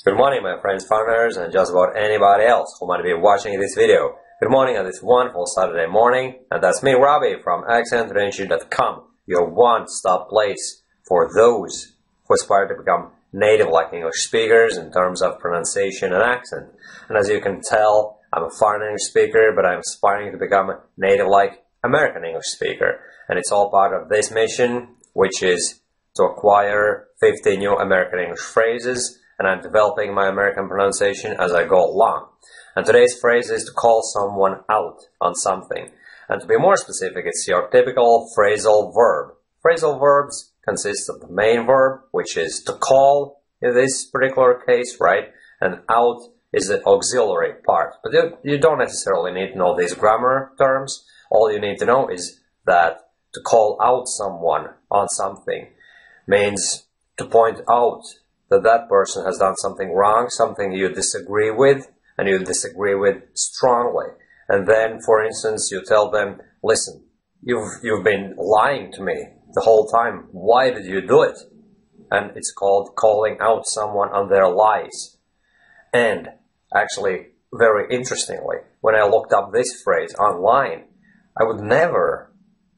Good morning, my friends, farmers, and just about anybody else who might be watching this video. Good morning on this wonderful Saturday morning, and that's me, Robbie, from AccentRanger.com, your one-stop place for those who aspire to become native-like English speakers in terms of pronunciation and accent. And as you can tell, I'm a foreign English speaker, but I'm aspiring to become a native-like American English speaker. And it's all part of this mission, which is to acquire 50 new American English phrases, and I'm developing my American pronunciation as I go along. And today's phrase is to call someone out on something. And to be more specific, it's your typical phrasal verb. Phrasal verbs consist of the main verb, which is to call in this particular case, right? And out is the auxiliary part. But you don't necessarily need to know these grammar terms. All you need to know is that to call out someone on something means to point out that that person has done something wrong, something you disagree with, and you disagree with strongly. And then, for instance, you tell them, listen, you've been lying to me the whole time. Why did you do it? And it's called calling out someone on their lies. And actually, very interestingly, when I looked up this phrase online, I would never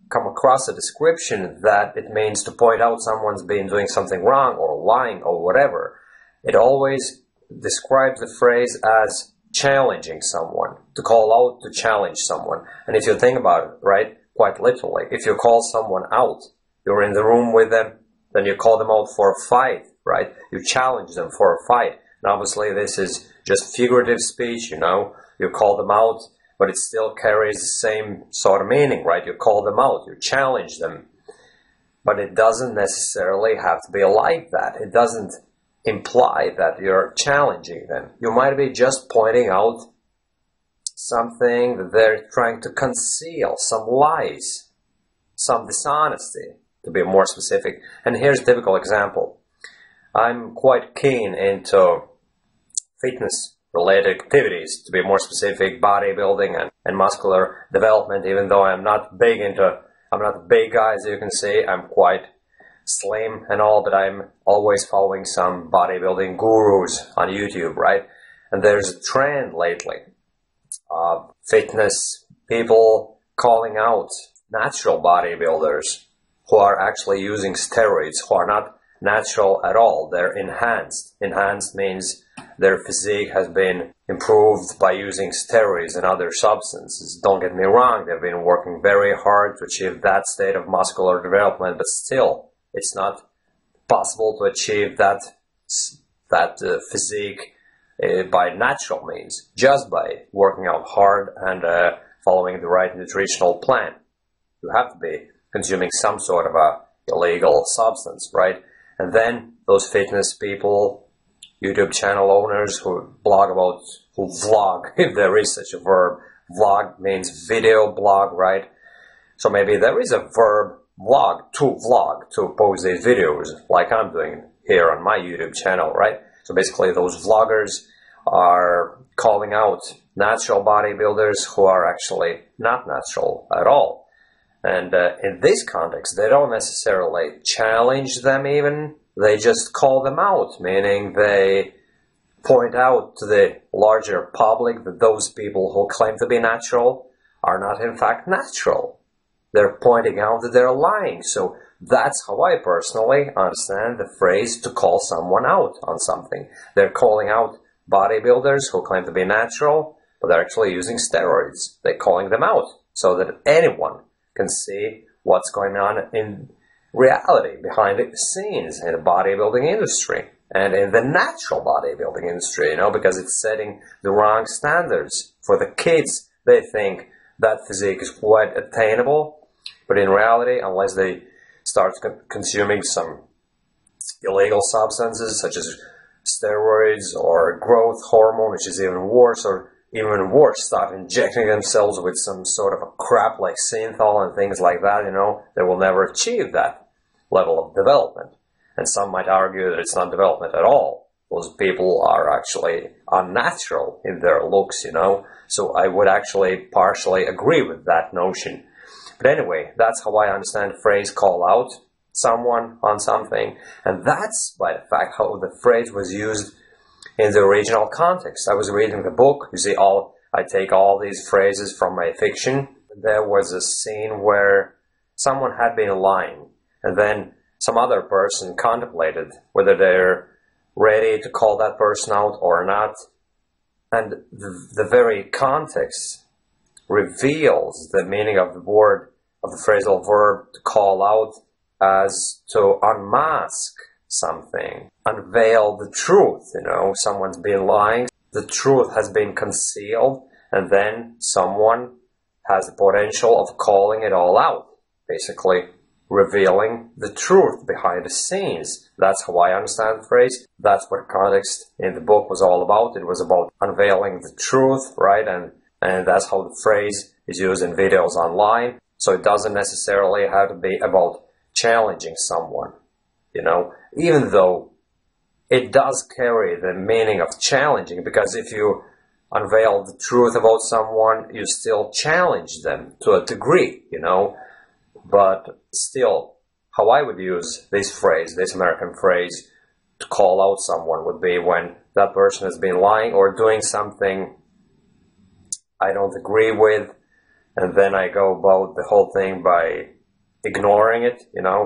come across a description that it means to point out someone's been doing something wrong or lying or whatever. It always describes the phrase as challenging someone, to call out, to challenge someone. And if you think about it, right, quite literally, if you call someone out, you're in the room with them, then you call them out for a fight, right? You challenge them for a fight. And obviously this is just figurative speech, you know, you call them out, but it still carries the same sort of meaning, right? You call them out, you challenge them. But it doesn't necessarily have to be like that. It doesn't imply that you're challenging them. You might be just pointing out something that they're trying to conceal, some lies, some dishonesty, to be more specific. And here's a typical example. I'm quite keen into fitness-related activities, to be more specific, bodybuilding and muscular development, even though I'm not a big guy, as you can see. I'm quite slim and all, but I'm always following some bodybuilding gurus on YouTube, right? And there's a trend lately of fitness people calling out natural bodybuilders who are actually using steroids, who are not natural at all. They're enhanced. Enhanced means their physique has been improved by using steroids and other substances. Don't get me wrong, they've been working very hard to achieve that state of muscular development, but still, it's not possible to achieve that physique by natural means, just by working out hard and following the right nutritional plan. You have to be consuming some sort of a illegal substance, right? And then those fitness people, YouTube channel owners who vlog, if there is such a verb. Vlog means video blog, right? So maybe there is a verb vlog, to post these videos, like I'm doing here on my YouTube channel, right? So basically those vloggers are calling out natural bodybuilders who are actually not natural at all. And in this context, they don't necessarily challenge them even, they just call them out, meaning they point out to the larger public that those people who claim to be natural are not in fact natural. They're pointing out that they're lying. So that's how I personally understand the phrase to call someone out on something. They're calling out bodybuilders who claim to be natural, but they're actually using steroids. They're calling them out so that anyone can see what's going on in reality behind the scenes in the bodybuilding industry and in the natural bodybuilding industry, you know, because it's setting the wrong standards for the kids. They think that physique is quite attainable, but in reality, unless they start consuming some illegal substances such as steroids or growth hormone, which is even worse, or even worse, start injecting themselves with some sort of a crap like synthol and things like that, you know, they will never achieve that level of development. And some might argue that it's not development at all. Those people are actually unnatural in their looks, you know. So I would actually partially agree with that notion. But anyway, that's how I understand the phrase call out someone on something. And that's, by the fact, how the phrase was used in the original context. I was reading the book. You see, I take all these phrases from my fiction. There was a scene where someone had been lying, and then some other person contemplated whether they're ready to call that person out or not. And the very context reveals the meaning of the word, of the phrasal verb to call out, as to unmask something, unveil the truth. Someone's been lying, the truth has been concealed, and then someone has the potential of calling it all out, basically revealing the truth behind the scenes. That's how I understand the phrase. That's what context in the book was all about. It was about unveiling the truth, right? And that's how the phrase is used in videos online. So it doesn't necessarily have to be about challenging someone, even though it does carry the meaning of challenging, because if you unveil the truth about someone, you still challenge them to a degree, but still, how I would use this phrase, this American phrase, to call out someone would be when that person has been lying or doing something I don't agree with, and then I go about the whole thing by ignoring it,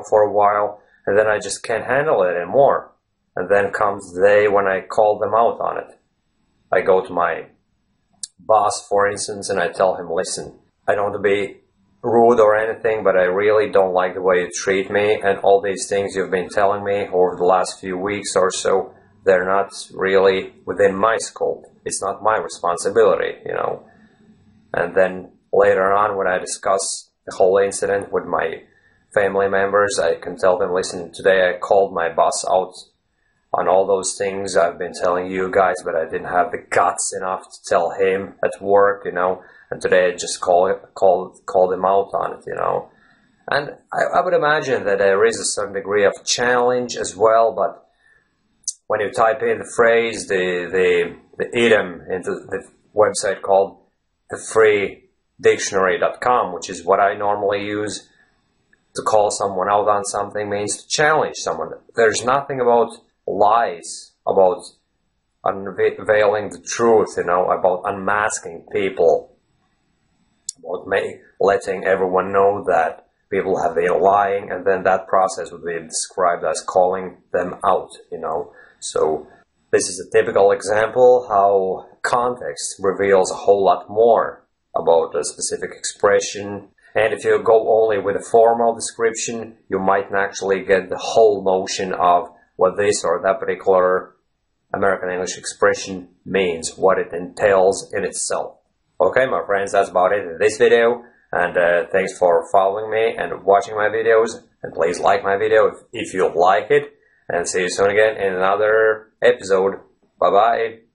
for a while, and then I just can't handle it anymore. And then comes the day when I call them out on it. I go to my boss, for instance, and I tell him, listen, I don't want to be rude or anything, but I really don't like the way you treat me, and all these things you've been telling me over the last few weeks or so, they're not really within my scope. It's not my responsibility, And then later on, when I discuss the whole incident with my family members, I can tell them, listen, today I called my boss out on all those things I've been telling you guys, but I didn't have the guts enough to tell him at work, and today I just called him out on it, And I would imagine that there is a certain degree of challenge as well, but when you type in the phrase, the idiom into the website called thefreedictionary.com, which is what I normally use to call someone out on something, means to challenge someone. There's nothing about lies, about unveiling the truth, about unmasking people, about letting everyone know that people have been lying, and then that process would be described as calling them out, So this is a typical example how context reveals a whole lot more about a specific expression. And if you go only with a formal description, you might not actually get the whole notion of what this or that particular American English expression means, what it entails in itself. Okay, my friends, that's about it in this video. And thanks for following me and watching my videos. And please like my video if you like it. And see you soon again in another episode. Bye-bye.